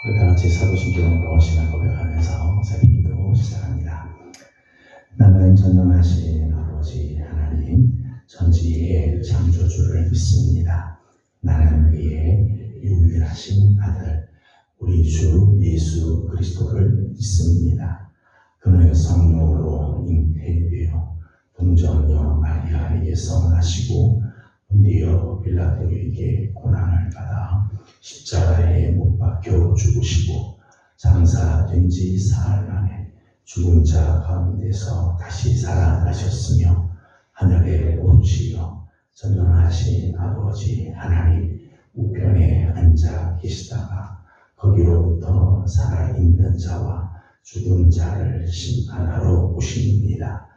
우리 다 같이 사도신경으로 시간 고백하면서 새벽기도 시작합니다. 나는 전능하신 아버지 하나님 전지의 창조주를 믿습니다. 나는 그의 유일하신 아들 우리 주 예수 그리스도를 믿습니다. 그는 성령으로 잉태되어 동정녀 마리아에게서 나시고 본디오 빌라도에게 고난을 받아 십자가에 못 박혀 죽으시고 장사된 지 사흘 만에 죽은 자 가운데서 다시 살아나셨으며 하늘에 오르시어 전능하신 아버지 하나님 우편에 앉아 계시다가 거기로부터 살아있는 자와 죽은 자를 심판하러 오십니다.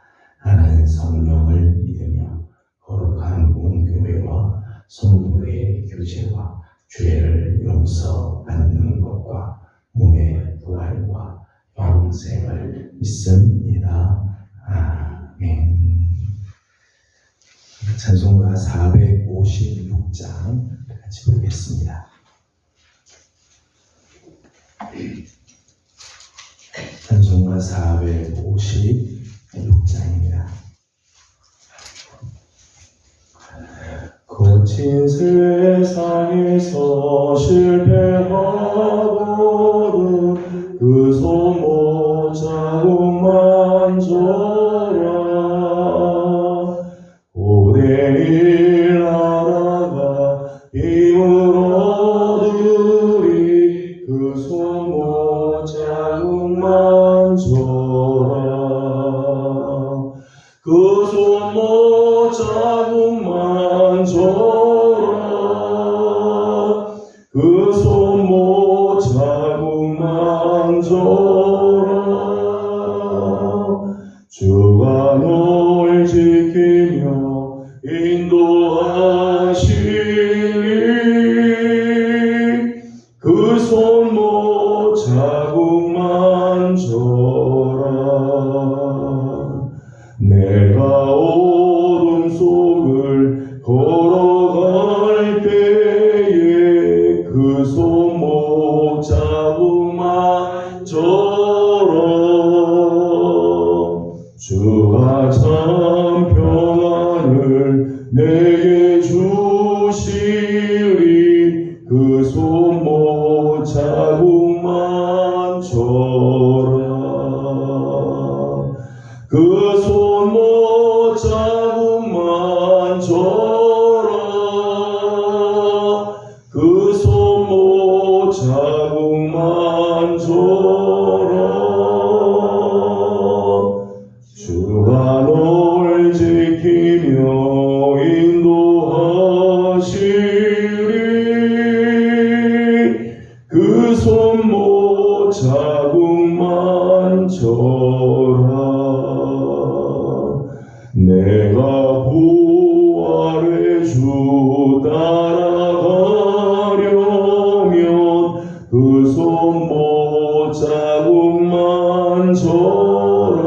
나는 성령을 믿으며 거룩한 공교회와 성도의 교제와 죄를 용서받는 것과 몸의 부활과 영생을 믿습니다. 아멘. 찬송가 456장 같이 보겠습니다. 찬송가 456장입니다. 거친 세상에서 실패하고도 그 소모 자국만 줘라. 고된 일 하나가 힘을 얻으리. 그 소모 자국만 줘라. 그 소모 자국만 줘라. 그 소모 자국만 줘라. 주가 널 지키며 인도하시리. 그 소모 자국만 줘라. 내가 어둠 속을 걸어갈 때에 그 손목 자국만 줘라. 주가 참 평안을 내게 주시리. 그 손목 자국만 줘라. 그 손목 자국만 줘라. 그 손목 자국만 줘라. 주가 널 지키며 인도하시리. 그 손목 자국만 줘라. 내가 부활의 주 따라가려면 그 손목 자국만 줘라.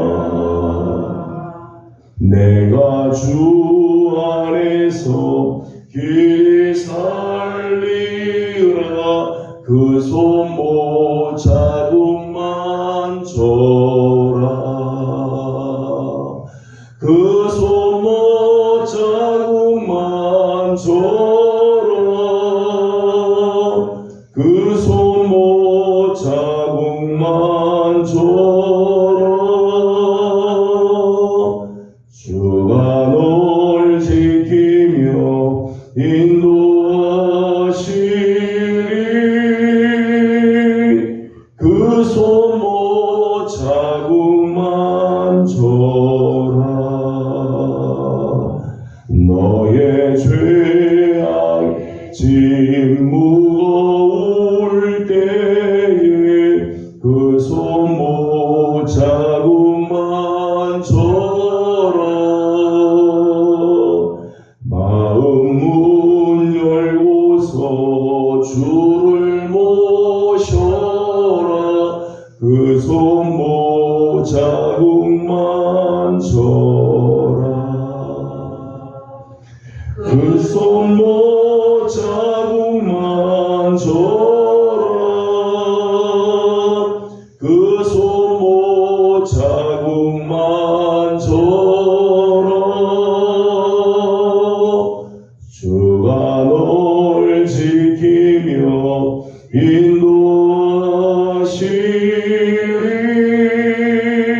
내가 주 안에서 길 살리라. 그 손목 자국만 줘라. 그 손목 자국만 줘라. 그 손목 자국만 줘라. 주가 널 지키며 인도하시리. 그 손목 자국만 줘라. 너의 죄악 짐 무거울 때에 그 손목 자국만 줘라. 마음 문 열고서 주를 모셔라. 그 손목 자국만 줘라. 그 손목 자국만 줘라.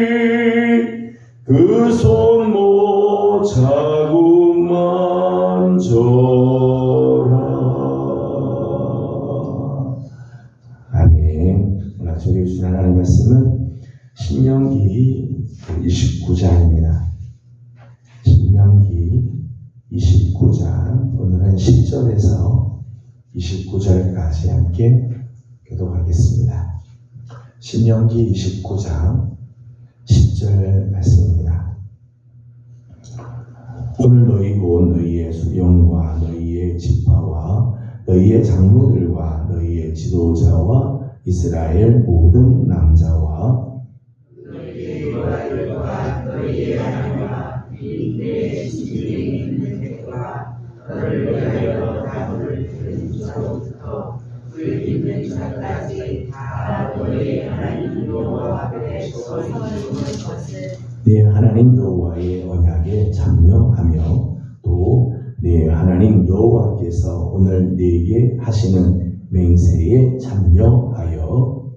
인도하시리 그 손목 자국만 져라. 아멘. 오늘 저희 주신 하나님의 말씀은 신명기 29장입니다. 신명기 29장, 오늘은 10절에서 29절까지 함께 교독하겠습니다. 신명기 29장 10절 말씀입니다. 오늘 너희 곧 너희의 수령과 너희의 지파와 너희의 장로들과 너희의 지도자와 이스라엘 모든 남자와 너희의 아들과 너희의 아내와 내 집에 있는 백과 너를 위하여 나무를 들은 자로부터 물 있는 자까지 다 너희 하나님 여호와 앞에 서 있는 것을 네 하나님 여호와의 언약에 참여하며 또 네 하나님 여호와께서 오늘 네게 하시는 맹세에 참여하여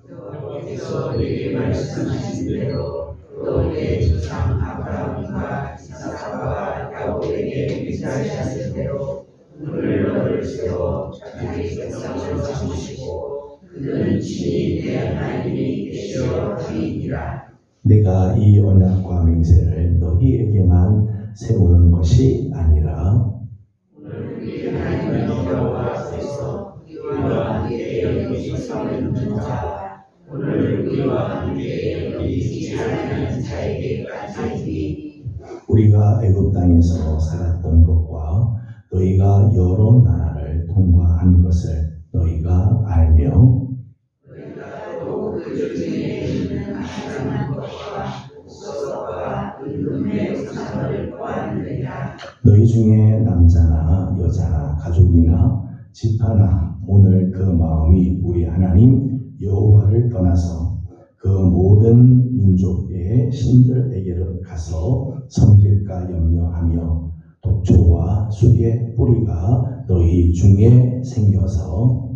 여호와께서 네게 말씀하신 대로 또 내 조상 아브라함과 이삭과 야곱에게 맹세하신 대로 오늘 너를 세워 자기 백성을 삼으시고 그는 친히 내 하나님이 되시어 하리니라. 내가 이 언약과 맹세를 너희에게만 세우는 것이 아니라 오늘 우리 하나님 여호와께서 우리와 함께 여기 서 있는 자와 오늘 우리와 함께 여기 있지 않은 자에게까지 우리가 애굽 땅에서 살았던 것과 너희가 여러 나라를 통과한 것을 너희가 알며 너희가 또 그 중에 있는 가장한 것과 목석과 은금의 우상을 보았느냐. 너희 중에 남자나 여자나 가족이나 지파나 오늘 그 마음이 우리 하나님 여호와를 떠나서 그 모든 민족의 신들에게로 가서 섬길까 염려하며 독초와 쑥의 뿌리가 너희 중에 생겨서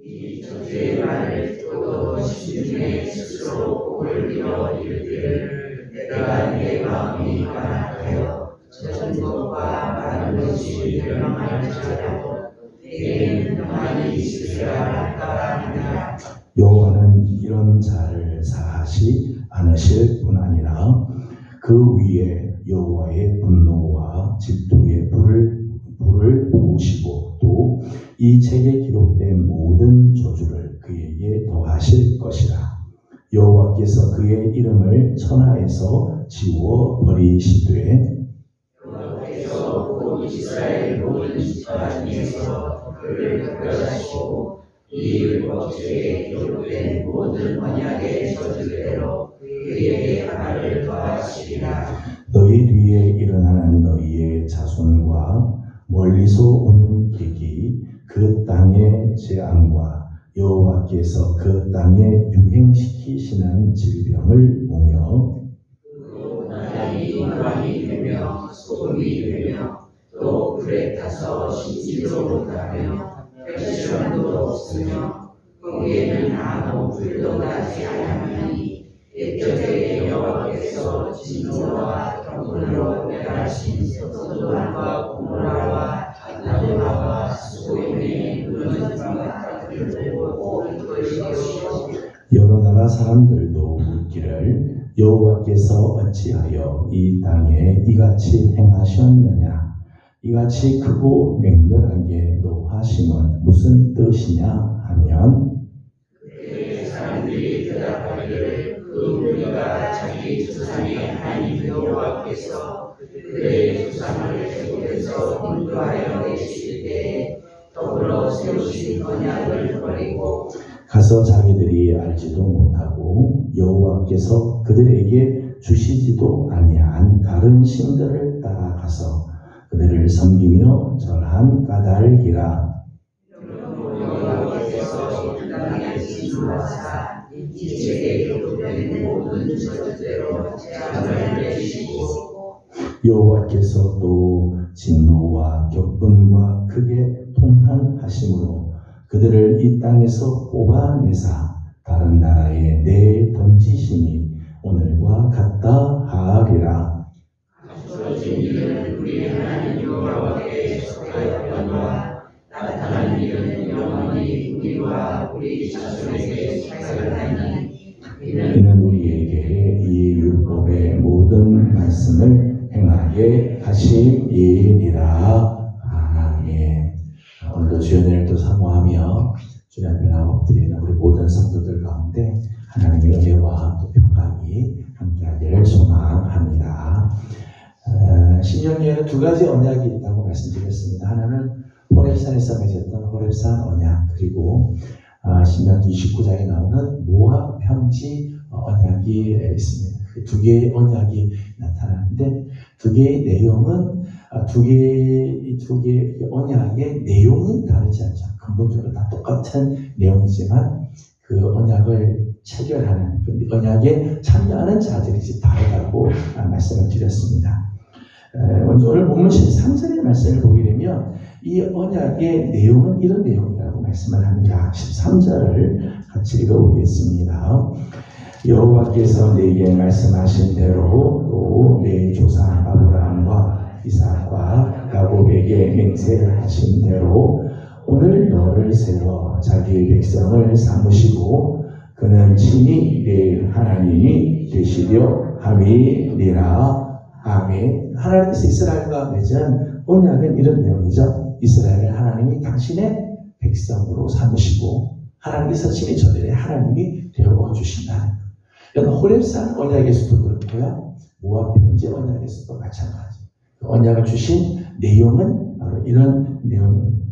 이 저주의 말을 듣고 심중에 스스로 복을 빌어 이르기를 내가 내 마음이 완악하여 젖은 것과 마른 것이 멸망할지라도 내게는 평안이 있으리라 할까 하니라. 여호와는 이런 자를 사하지 않으실 뿐 아니라 그 위에 여호와의 분노와 질투의 불을 부으시고 또 이 책에 기록된 모든 저주를 그에게 더하실 것이라. 여호와께서 그의 이름을 천하에서 지워 버리시되 여호와께서 곧 이스라엘 모든 지파 중에서 그를 특별하시고 이 율법책에 기록된 모든 언약의 저주대로 그에게 하나를 더하시리라. 너희 뒤에 일어나는 너희의 자손과 멀리서 오는 객이 그 땅의 재앙과 여호와께서 그 땅에 유행시키시는 질병을 보며 또 나단이 왕이 되며 소금이 되며 또 불에 타서 신지도 못하며 별시험도 없으며 거기에는 아무 불도 나지 않으니 옛적에 여호와께서 진노와 경분으로 멸하신 소돔과 고모라와 아드마와 소돔의 무너진 바들을 보고 이것이요. 여러 나라 사람들도 묻기를 여호와께서 어찌하여 이 땅에 이같이 행하셨느냐? 이같이 크고 맹렬하게 노하심은 무슨 뜻이냐 하면 그때 사람들이 대답하기를 그 우리가 자기 조상의 하나님 여호와께서 그의 조상을 애굽에서 인도하여 내실 때에 더불어 세우신 언약을 버리고 가서 자기들이 알지도 못하고 여호와께서 그들에게 주시지도 아니한 다른 신들을 따라가서 그들을 섬기며 절한 까닭이라. 여호와께서 이 땅에 진노하사 이 책에 기록된 모든 저주대로 재앙을 내리시고 여호와께서 또 진노와 격분과 크게 통한하심으로 그들을 이 땅에서 뽑아내사 다른 나라에 내던지시니 오늘과 같다 하리라. 앞서진 이는 우리 하나님 여호와께 속하였거니와 나타난 이는 영원히 우리와 우리 자손에게 살아나니 이는 우리에게 이 율법의 모든 말씀을 행하게 하심이니라. 아멘. 오늘도 주의 은혜를 사모하며 주님 앞에 나와 엎드리는 우리 모든 성도들 가운데 하나님의 은혜와 또 평강이 함께하기를 소망합니다. 신명기에는 두 가지 언약이 있다고 말씀드렸습니다. 하나는 호렙산에서 맺었던 호렙산 언약, 그리고 신명기 29장에 나오는 모압 평지 언약이 있습니다. 두 개의 언약이 나타나는데 두 개의 내용은 두 개의 언약의 내용은 다르지 않죠. 근본적으로 다 똑같은 내용이지만 그 언약을 체결하는, 그 언약에 참여하는 자들이 다르다고 말씀을 드렸습니다. 먼저 오늘 본문 13절의 말씀을 보게 되면 이 언약의 내용은 이런 내용이라고 말씀을 합니다. 13절을 같이 읽어보겠습니다. 여호와께서 내게 말씀하신 대로 또 내 조상 아브라함과 이삭과 야곱에게 맹세하신 대로 오늘 너를 세워 자기 백성을 삼으시고 그는 친히 내 하나님이 되시려 함이니라. 아멘. 하나님께서 이스라엘과 맺은 언약은 이런 내용이죠. 이스라엘을 하나님이 당신의 백성으로 삼으시고 하나님께서 친히 저들의 하나님이 되어주신다는 것. 이건 호렙산 언약에서도 그렇고요. 모압 평지 언약에서도 마찬가지. 그 언약을 주신 내용은 바로 이런 내용입니다.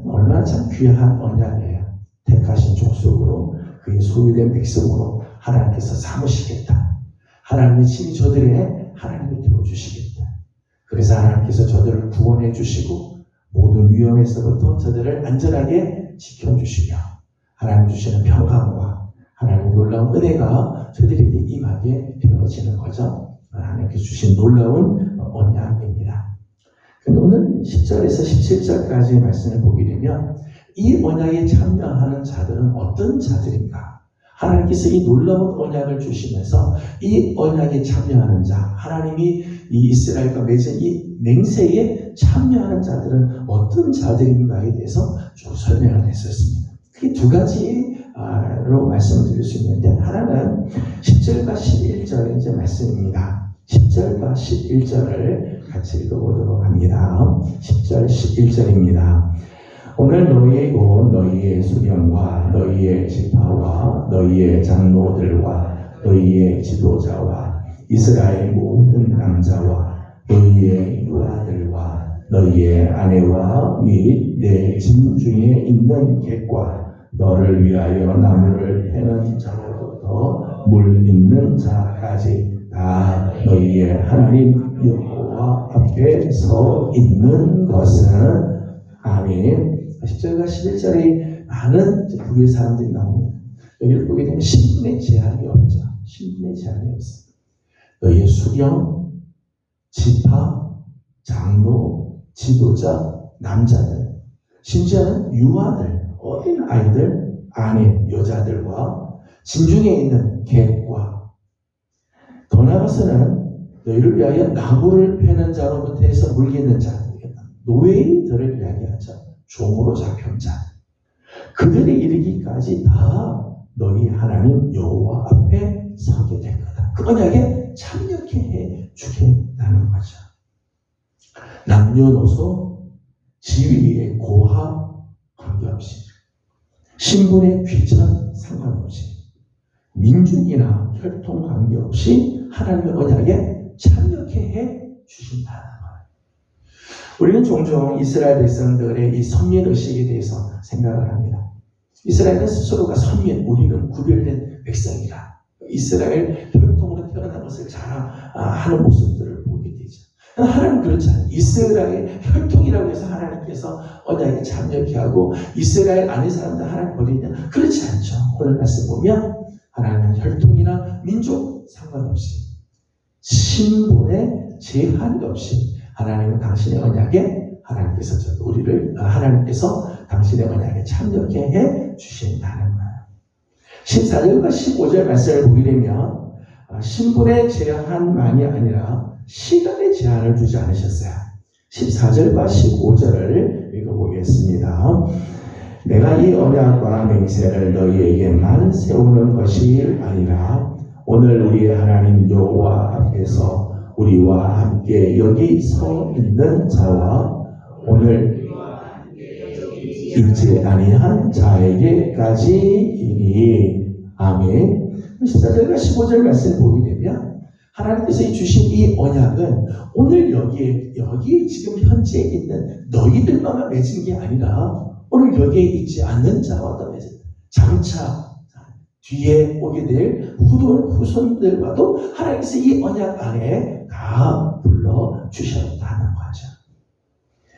얼마나 참 귀한 언약이에요. 택하신 족속으로 그의 소유된 백성으로 하나님께서 삼으시겠다. 하나님이 친히 저들의 하나님이 되어주시겠다. 그래서 하나님께서 저들을 구원해 주시고 모든 위험에서부터 저들을 안전하게 지켜주시며 하나님 주시는 평강과 하나님의 놀라운 은혜가 저들에게 임하게 되어지는 거죠. 하나님께서 주신 놀라운 언약입니다. 근데 오늘 10절에서 17절까지의 말씀을 보게 되면 이 언약에 참여하는 자들은 어떤 자들인가? 하나님께서 이 놀라운 언약을 주시면서 이 언약에 참여하는 자, 하나님이 이 이스라엘과 맺은 이 맹세에 참여하는 자들은 어떤 자들인가에 대해서 쭉 설명을 했었습니다. 그게 두 가지로 말씀을 드릴 수 있는데, 하나는 10절과 11절의 이제 말씀입니다. 10절과 11절을 같이 읽어보도록 합니다. 10절, 11절입니다. 오늘 너희의 너희의 수령과 너희의 지파와 너희의 장로들과 너희의 지도자와 이스라엘 모든 남자와 너희의 유아들과 너희의 아내와 및 내 진 중에 있는 객과 너를 위하여 나무를 패는 자로부터 물 있는 자까지 다 너희의 하나님 여호와 앞에 서 있는 것은 아멘. 10절과 11절에 많은 북의 사람들이 나옵니다. 여기를 보게 되면 신분의 제한이 없죠. 신분의 제한이 없습니다. 너희의 수령, 지파, 장로, 지도자, 남자들, 심지어는 유아들, 어린 아이들, 아내, 여자들과 진중에 있는 객과 더 나아가서는 너희를 위하여 나무를 패는 자로부터 해서 물겠는 자, 노예들을 이야기하죠. 종으로 잡혀온 자, 그들이 이르기까지 다 너희 하나님 여호와 앞에 서게 될 거다. 그 언약에 참여케 해 주겠다는 거죠. 남녀노소, 지위의 고하 관계없이, 신분의 귀천 상관없이, 민족이나 혈통 관계없이 하나님의 언약에 참여케 해 주신다는 거예요. 우리는 종종 이스라엘 백성들의 이 선민의식에 대해서 생각을 합니다. 이스라엘은 스스로가 선민, 우리는 구별된 백성이다. 이스라엘 혈통으로 태어난 것을 자랑하는 모습들을 보게 되죠. 하나님은 그렇지 않아요. 이스라엘 혈통이라고 해서 하나님께서 언약에 참여케 하고 이스라엘 아닌 사람들 하나님 버리냐? 그렇지 않죠. 오늘 말씀 보면 하나님은 혈통이나 민족 상관없이, 신분의 제한이 없이 하나님은 당신의 언약에 하나님께서 당신의 언약에 참여케 해 주신다는 거예요. 14절과 15절 말씀을 보게 되면 신분의 제한만이 아니라 시간의 제한을 두지 않으셨어요. 14절과 15절을 읽어보겠습니다. 내가 이 언약과 맹세를 너희에게만 세우는 것이 아니라 오늘 우리의 하나님 여호와 앞에서 우리와 함께 여기 서 있는 자와 오늘 있지 아니한 자에게까지이니. 아멘. 14절과 15절 말씀을 보게 되면 하나님께서 주신 이 언약은 오늘 여기 지금 현재 있는 너희들만 맺은 게 아니라 오늘 여기에 있지 않는 자와도 맺은, 장차 뒤에 오게 될 후손들과도 하나님께서 이 언약 안에 다 불러주셨다는 거죠.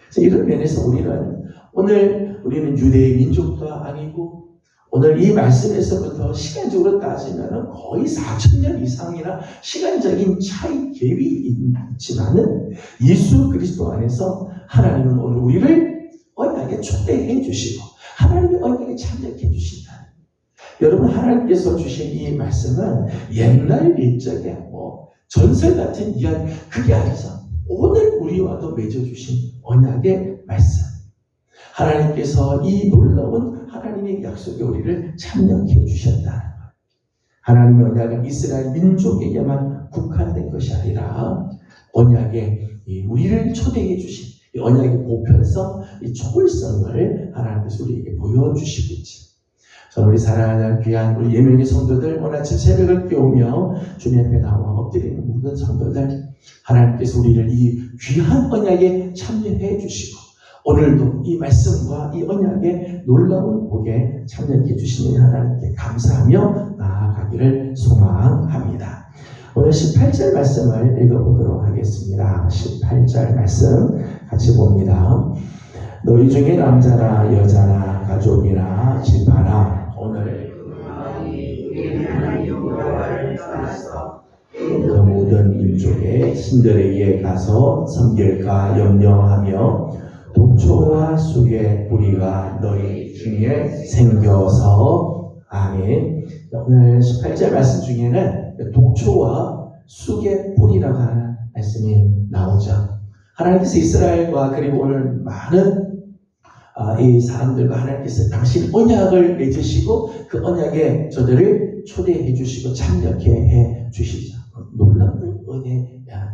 그래서 이런 면에서 우리는 유대의 민족도 아니고 오늘 이 말씀에서부터 시간적으로 따지면 거의 4,000년 이상이나 시간적인 차이 갭이 있지만은 예수 그리스도 안에서 하나님은 오늘 우리를 언약에 초대해 주시고 하나님의 언약에 참여해 주신다. 여러분, 하나님께서 주신 이 말씀은 옛날 옛적의 전설 같은 이야기, 그게 아니죠. 오늘 우리와도 맺어주신 언약의 말씀. 하나님께서 이 놀라운 하나님의 약속에 우리를 참여해 주셨다는 것. 하나님의 언약은 이스라엘 민족에게만 국한된 것이 아니라 언약에 우리를 초대해 주신 이 언약의 보편성, 이 초월성을 하나님께서 우리에게 보여주시고 있지. 저는 우리 사랑하는 귀한 우리 예명의 성도들, 오늘 아침 새벽을 깨우며 주님 앞에 나와 엎드리는 모든 성도들, 하나님께서 우리를 이 귀한 언약에 참여해 주시고 오늘도 이 말씀과 이 언약의 놀라운 복에 참여해 주시는 하나님께 감사하며 나아가기를 소망합니다. 오늘 18절 말씀을 읽어보도록 하겠습니다. 18절 말씀 같이 봅니다. 너희 중에 남자나 여자나 가족이나 집하나 오늘 그 모든 민족의 신들에게 가서 섬길까 염려하며 독초와 쑥의 뿌리가 너희 중에 생겨서. 아멘. 오늘 18절 말씀 중에는 독초와 쑥의 뿌리라고 하는 말씀이 나오죠. 하나님께서 이스라엘과 그리고 오늘 많은 이 사람들과 하나님께서 당신 언약을 맺으시고 그 언약에 저들을 초대해 주시고 참여케 해 주시죠. 놀라운 은혜입니다.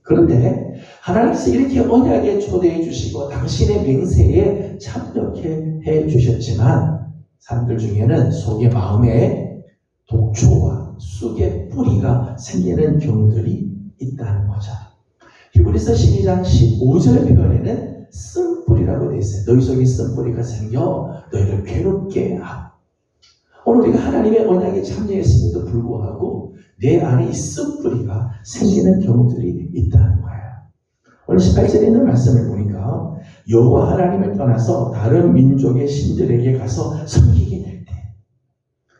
그런데 하나님께서 이렇게 언약에 초대해 주시고 당신의 맹세에 참여케 해 주셨지만 사람들 중에는 속의 마음에 독초와 쑥의 뿌리가 생기는 경우들이 있다는 거죠. 히브리서 12장 15절 표현에는 쓴뿌리라고 되어 있어요. 너희 속에 쓴뿌리가 생겨 너희를 괴롭게 하고. 오늘 우리가 하나님의 언약에 참여했음에도 불구하고 내 안에 이 쓴뿌리가 생기는 경우들이 있다는 거예요. 오늘 18절에 있는 말씀을 보니까 여호와 하나님을 떠나서 다른 민족의 신들에게 가서 섬기게 될 때,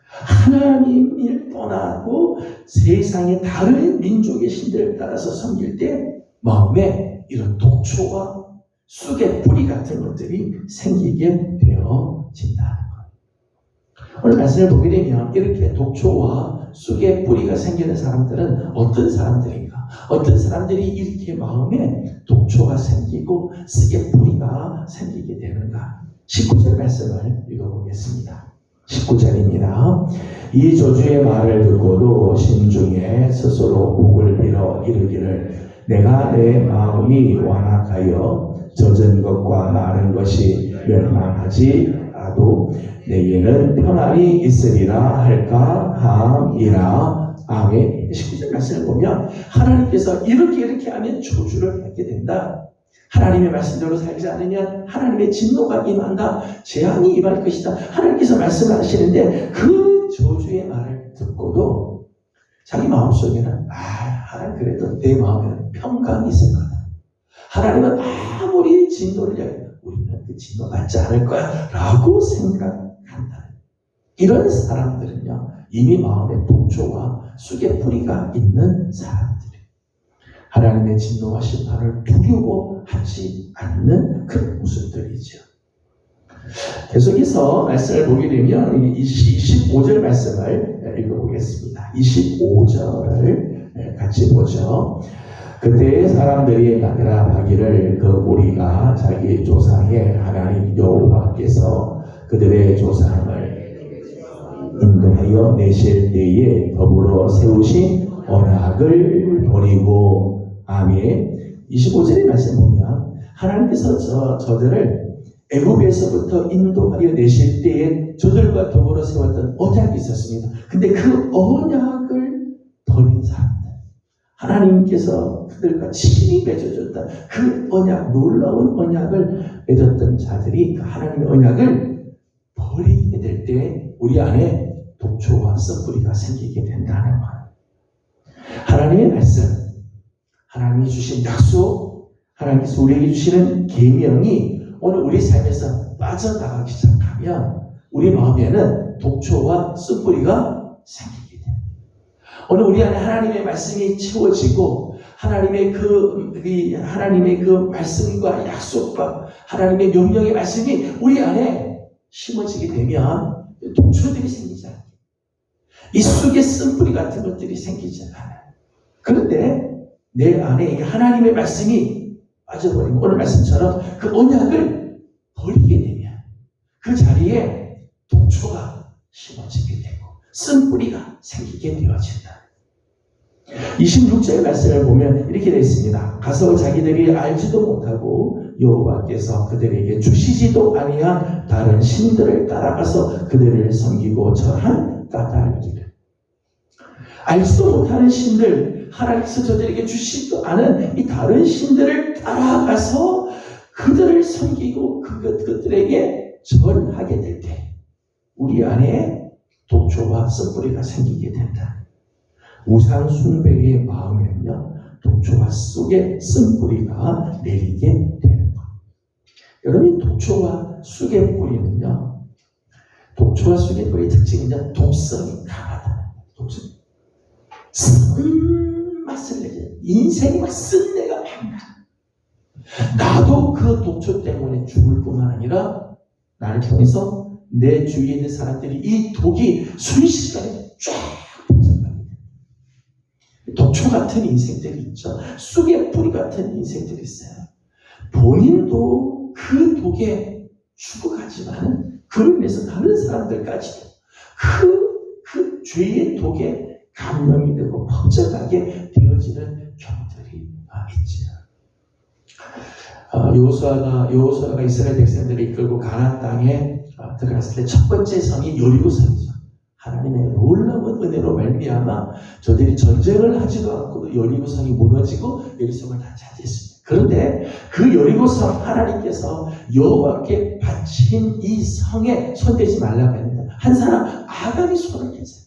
하나님을 떠나고 세상의 다른 민족의 신들을 따라서 섬길 때 마음에 이런 독초와 쑥의 뿌리 같은 것들이 생기게 되어진다는 거예요. 오늘 말씀을 보게 되면 이렇게 독초와 쑥의 뿌리가 생기는 사람들은 어떤 사람들인가? 어떤 사람들이 이렇게 마음에 독초가 생기고 쑥의 뿌리가 생기게 되는가? 19절 말씀을 읽어보겠습니다. 19절입니다. 이 저주의 말을 듣고도 심중에 스스로 복을 빌어 이르기를 내가 내 마음이 완악하여 젖은 것과 마른 것이 멸망하지 않아도 내게는 평안이 있으리라 할까 함이라. 아멘. 19절 말씀을 보면 하나님께서 이렇게 하면 저주를 받게 된다. 하나님의 말씀대로 살지 않으면 하나님의 진노가 임한다. 재앙이 임할 것이다. 하나님께서 말씀을 하시는데 그 저주의 말을 듣고도 자기 마음속에는 하나님 그래도 내 마음에는 평강이 있을 거다. 하나님은 아무리 진노를 해도 우리는 그 진노 받지 않을 거야 라고 생각한다. 이런 사람들은요 이미 마음에 독초와 쑥의 뿌리가 있는 사람들이에요. 하나님의 진노와 심판을 두려워하지 않는 그런 모습들이죠. 계속해서 말씀을 보게 되면 25절 말씀을 읽어보겠습니다. 25절을 같이 보죠. 그때 사람들이 대답하기를 그 우리가 자기 조상의 하나님 여호와께서 그들의 조상을 인도하여 내실 때에 더불어 세우신 언약을 버리고. 아멘. 25절의 말씀 보면 하나님께서 저들을 애굽에서부터 인도하여 내실 때에 저들과 더불어 세웠던 언약이 있었습니다. 근데 그 언약을 버린 사람들, 하나님께서 그들과 친히 맺어줬던 그 언약, 놀라운 언약을 맺었던 자들이 그 하나님의 언약을 버리게 될 때 우리 안에 독초와 썩뿌리가 생기게 된다는 거예요. 하나님의 말씀, 하나님이 주신 약속, 하나님께서 우리에게 주시는 계명이 오늘 우리 삶에서 빠져나가기 시작하면 우리 마음에는 독초와 쓴뿌리가 생기게 돼요. 오늘 우리 안에 하나님의 말씀이 채워지고 하나님의 그 말씀과 약속과 하나님의 명령의 말씀이 우리 안에 심어지게 되면 독초들이 생기지 않아요. 이 쑥의 쓴뿌리 같은 것들이 생기지 않아요. 그런데 내 안에 하나님의 말씀이 빠져버리면 오늘 말씀처럼 그 언약을 버리게 되면 그 자리에 독초가 심어지게 되고 쓴뿌리가 생기게 되어진다. 26절의 말씀을 보면 이렇게 되어 있습니다. 가서 자기들이 알지도 못하고 여호와께서 그들에게 주시지도 아니한 다른 신들을 따라가서 그들을 섬기고 절한 까닭이를. 알지도 못하는 신들, 하나님께서 저들에게 주시지도 않은 이 다른 신들을 따라가서 그들을 섬기고 그것들에게 절하게 될 때 우리 안에 독초와 썩뿌리가 생기게 된다. 우상 숭배의 마음에는요, 독초와 쑥의 쓴뿌리가 내리게 되는 것. 여러분, 독초와 쑥의 뿌리는요, 독초와 쑥의 뿌리의 특징은요, 독성이 강하다. 독성. 쓴맛을 내죠. 인생이 막 쓴내가 막 나. 나도 그 독초 때문에 죽을 뿐만 아니라 나를 통해서 내 주위에 있는 사람들이 이 독이 순식간에 쫙 번져갑니다. 독초 같은 인생들이 있죠. 쑥의 뿌리 같은 인생들이 있어요. 본인도 그 독에 죽어가지만 그로 인해서 다른 사람들까지도 그 죄의 독에 감염이 되고 퍼져가게 되어지는 경우들이 있죠. 여호수아가 이스라엘 백성들을 이끌고 가나안 땅에 들어갔을 때 첫 번째 성이 여리고성이죠. 하나님의 놀라운 은혜로 말미암아 저들이 전쟁을 하지도 않고도 여리고성이 무너지고 여리고성을 다 차지했습니다. 그런데 그 여리고성 하나님께서 여호와께 바친 이 성에 손대지 말라고 했는데 한 사람 아간이 손을 댔어요.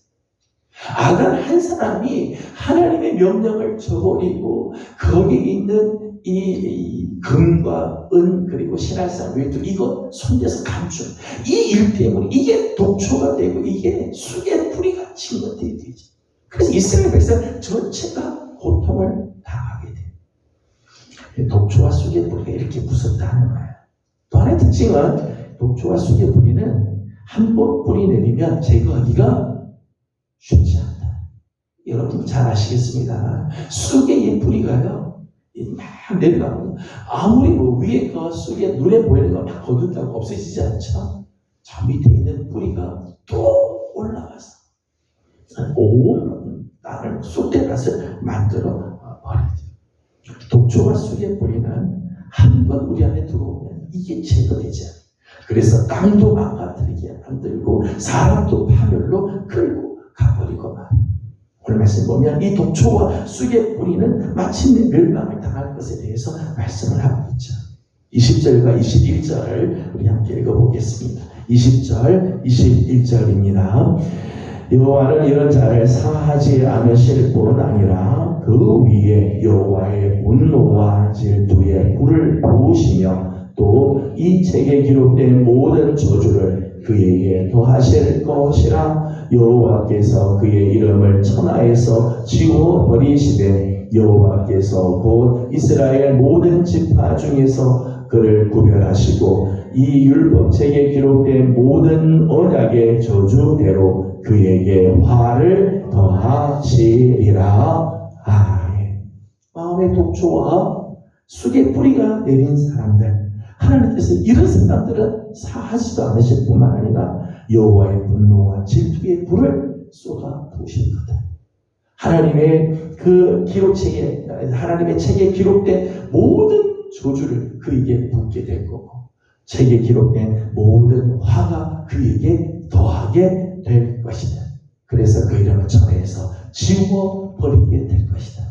아간 한 사람이 하나님의 명령을 저버리고 거기에 있는 이 금과 은 그리고 신할상 외투 이거 손대서 감춘 이 일 때문에 이게 독초가 되고 이게 쑥의 뿌리가 친 것들이 되지. 그래서 이스라엘 백성 전체가 고통을 당하게 돼요. 독초와 쑥의 뿌리가 이렇게 무섭다는 거예요. 또 하나의 특징은 독초와 쑥의 뿌리는 한 번 뿌리 내리면 제거하기가 쉽지 않다. 여러분 잘 아시겠습니다. 쑥의 이 뿌리가요 막 내려가고 아무리 위에 그 쑥에 눈에 보이는 거 막 거둔다고 없어지지 않죠. 저 밑에 있는 뿌리가 또 올라가서 온 땅을 쑥대밭을 만들어 버리죠. 독초와 쑥의 뿌리는 한 번 우리 안에 들어오면 이게 제거되지 않아요. 그래서 땅도 망가뜨리게 만들고 사람도 파멸로 끌고 가버리고 말이에요. 오늘 말씀 보면 이 독초와 쑥의 뿌리는 마침내 멸망을 당할 것에 대해서 말씀을 하고 있죠. 20절과 21절 우리 함께 읽어보겠습니다. 20절, 21절입니다. 여호와는 이런 자를 상하지 않으실 뿐 아니라 그 위에 여호와의 분노와 질투의 불을 부으시며 또 이 책에 기록된 모든 저주를 그에게 더하실 것이라. 여호와께서 그의 이름을 천하에서 지워버리시되 여호와께서 곧 이스라엘 모든 지파 중에서 그를 구별하시고 이 율법책에 기록된 모든 언약의 저주대로 그에게 화를 더하시리라. 아멘. 마음의 독초와 쑥의 뿌리가 내린 사람들, 하나님께서 이런 사람들은 사하지도 않으실 뿐만 아니라 여호와의 분노와 질투의 불을 쏟아 부으실 거다. 하나님의 그 기록책에, 하나님의 책에 기록된 모든 저주를 그에게 붓게 될 거고, 책에 기록된 모든 화가 그에게 더하게 될 것이다. 그래서 그 이름을 전해서 지워버리게 될 것이다.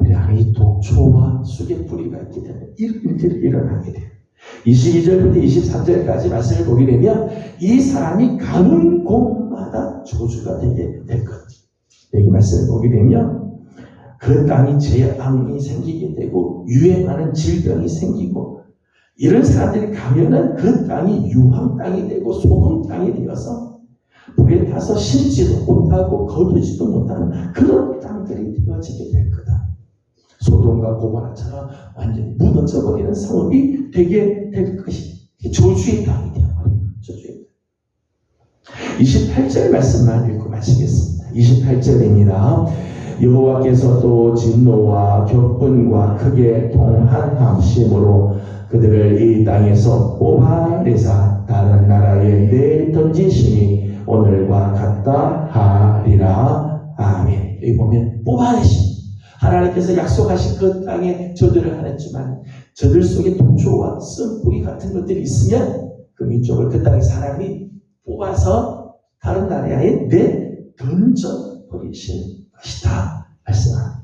우리 안에 이 독초와 쑥의 뿌리가 있게 되면 이런 일들이 일어나게 돼요. 22절부터 23절까지 말씀을 보게 되면 이 사람이 가는 곳마다 저주가 되게 될 것. 여기 말씀을 보게 되면 그 땅이 재앙이 생기게 되고 유행하는 질병이 생기고, 이런 사람들이 가면은 그 땅이 유황 땅이 되고 소금 땅이 되어서 불에 타서 심지도 못하고 거두지도 못하는 그런 땅들이 되어지게 될 거다. 소돔과 고모라처럼 완전히 무너져 버리는 상황이 되게 될 것이, 저주의 땅이 되어버린 거예요. 저주의 땅. 28절 말씀만 읽고 마치겠습니다. 28절입니다. 여호와께서 또 진노와 격분과 크게 통한하심으로 그들을 이 땅에서 뽑아내사 다른 나라에 내던지시니 오늘과 같다 하리라. 아멘. 여기 보면 뽑아내심, 하나님께서 약속하신 그 땅에 저들을 하였지만 저들 속에 독초와 쓴뿌리 같은 것들이 있으면 그 민족을 그 땅의 사람이 뽑아서 다른 나라에 내던져버리실 것이다 말씀합니다.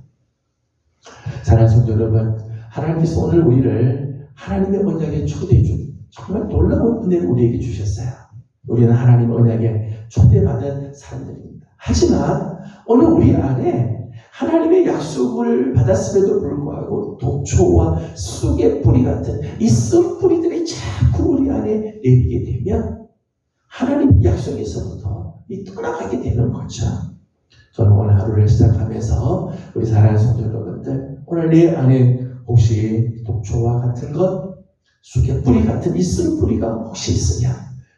사랑하는 성도 여러분, 하나님께서 오늘 우리를 하나님의 언약에 초대해 준 정말 놀라운 은혜를 우리에게 주셨어요. 우리는 하나님의 언약에 초대받은 사람들입니다. 하지만 오늘 우리 안에 하나님의 약속을 받았음에도 불구하고 독초와 쑥의 뿌리 같은 이 쓴뿌리들이 자꾸 우리 안에 내리게 되면 하나님 약속에서부터 떠나가게 되는 거죠. 저는 오늘 하루를 시작하면서 우리 사랑하는 성도 여러분들, 오늘 내 안에 혹시 독초와 같은 것, 쑥의 뿌리 같은 이 쓴뿌리가 혹시 있으면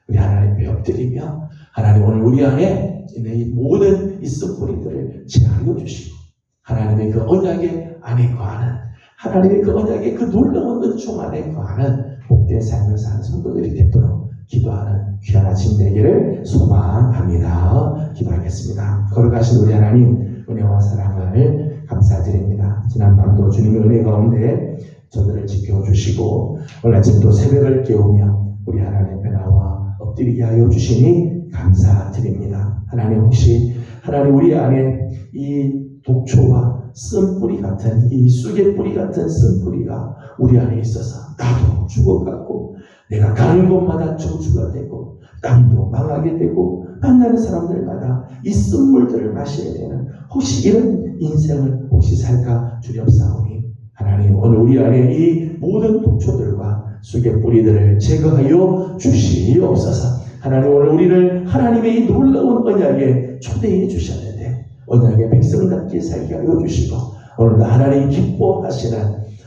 우리 하나님께 엎드리며, 하나님 오늘 우리 안에 있는 이 모든 이 쓴뿌리들을 제하여 주시고 하나님의 그 언약의 안에 거하는, 하나님의 그 언약의 그 놀라운 은총 안에 거하는 복된 삶을 사는 성도들이 되도록 기도하는 귀한 아침 되기를 소망합니다. 기도하겠습니다. 거룩하신 우리 하나님, 은혜와 사랑을 감사드립니다. 지난밤도 주님의 은혜 가운데 저들을 지켜주시고 오늘 아침도 새벽을 깨우며 우리 하나님 앞에 나와 엎드리게 하여 주시니 감사드립니다. 하나님, 혹시 하나님 우리 안에 이 독초와 쓴뿌리 같은 이 쑥의 뿌리 같은 쓴뿌리가 우리 안에 있어서 나도 죽어가고 내가 가는 곳마다 저주가 되고 땅도 망하게 되고 만나는 사람들마다 이 쓴물들을 마셔야 되는, 혹시 이런 인생을 혹시 살까 두렵사오니 하나님 오늘 우리 안에 이 모든 독초들과 쑥의 뿌리들을 제거하여 주시옵소서. 하나님 오늘 우리를 하나님의 이 놀라운 언약에 초대해 주셨는데 언약의 백성답게 살게 하여 주시고 오늘도 하나님 기뻐하시는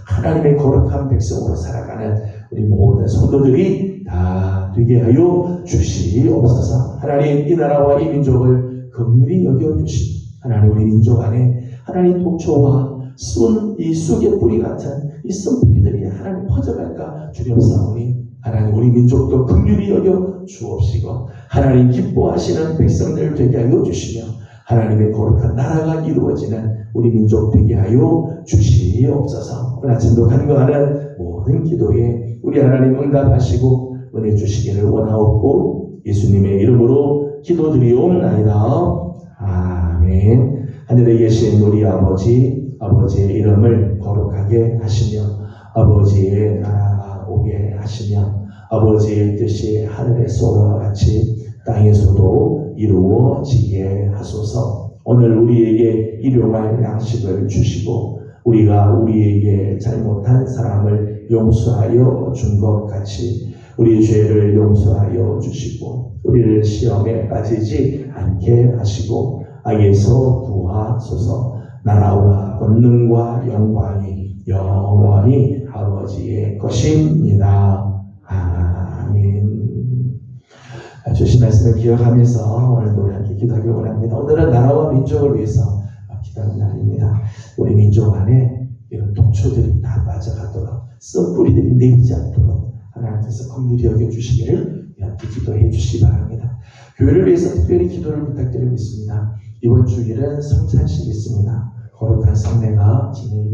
하나님의 거룩한 백성으로 살아가는 우리 모든 성도들이 다 되게 하여 주시옵소서. 하나님 이 나라와 이 민족을 긍휼히 여겨주시고 하나님 우리 민족 안에 하나님 독초와 이 쑥의 뿌리 같은 이 쓴뿌리들이 하나님 퍼져갈까 두렵사오니 하나님 우리 민족도 긍휼히 여겨 주옵시고 하나님 기뻐하시는 백성들 되게 하여 주시며 하나님의 거룩한 나라가 이루어지는 우리 민족 되게 하여 주시옵소서. 오늘 아침도 간구하는 모든 기도에 우리 하나님 응답하시고 은혜 주시기를 원하옵고 예수님의 이름으로 기도드리옵나이다. 아멘. 하늘에 계신 우리 아버지, 아버지의 이름을 거룩하게 하시며 아버지의 나라가 오게 하시며 아버지의 뜻이 하늘에서와 같이 땅에서도 이루어지게 하소서. 오늘 우리에게 일용할 양식을 주시고 우리가 우리에게 잘못한 사람을 용서하여 준 것 같이 우리 죄를 용서하여 주시고 우리를 시험에 빠지지 않게 하시고 악에서 구하소서. 나라와 권능과 영광이 영원히 아버지의 것입니다. 아멘. 주신 말씀을 기억하면서 오늘도 우리 함께 기도하길 원합니다. 오늘은 나라와 민족을 위해서 기도하는 날입니다. 우리 민족 안에 이런 동초들이 다 빠져가도록 썩 뿌리들이 내리지 않도록 하나님께서 긍휼히 여겨주시기를 함께 기도해 주시기 바랍니다. 교회를 위해서 특별히 기도를 부탁드리고 있습니다. 이번 주일은 성찬식이 있습니다. 거룩한 성례가 집행이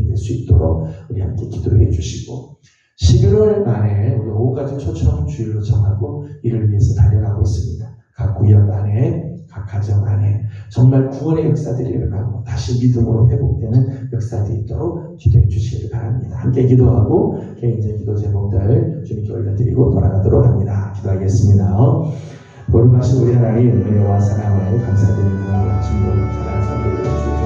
될 수 있도록 우리 함께 기도해 주시고 11월 말에 우리 5가지 초청 주일로 정하고 이를 위해서 달려가고 있습니다. 각 구역 안에 각 가정 안에 정말 구원의 역사들이 일어나고 다시 믿음으로 회복되는 역사들이 있도록 기도해 주시기를 바랍니다. 함께 기도하고 개인적인 기도 제목들 주님께 올려드리고 돌아가도록 합니다. 기도하겠습니다. 거룩하신 우리 하나님 은혜와 사랑을 감사드립니다. 주님을 사랑 선물해 주시고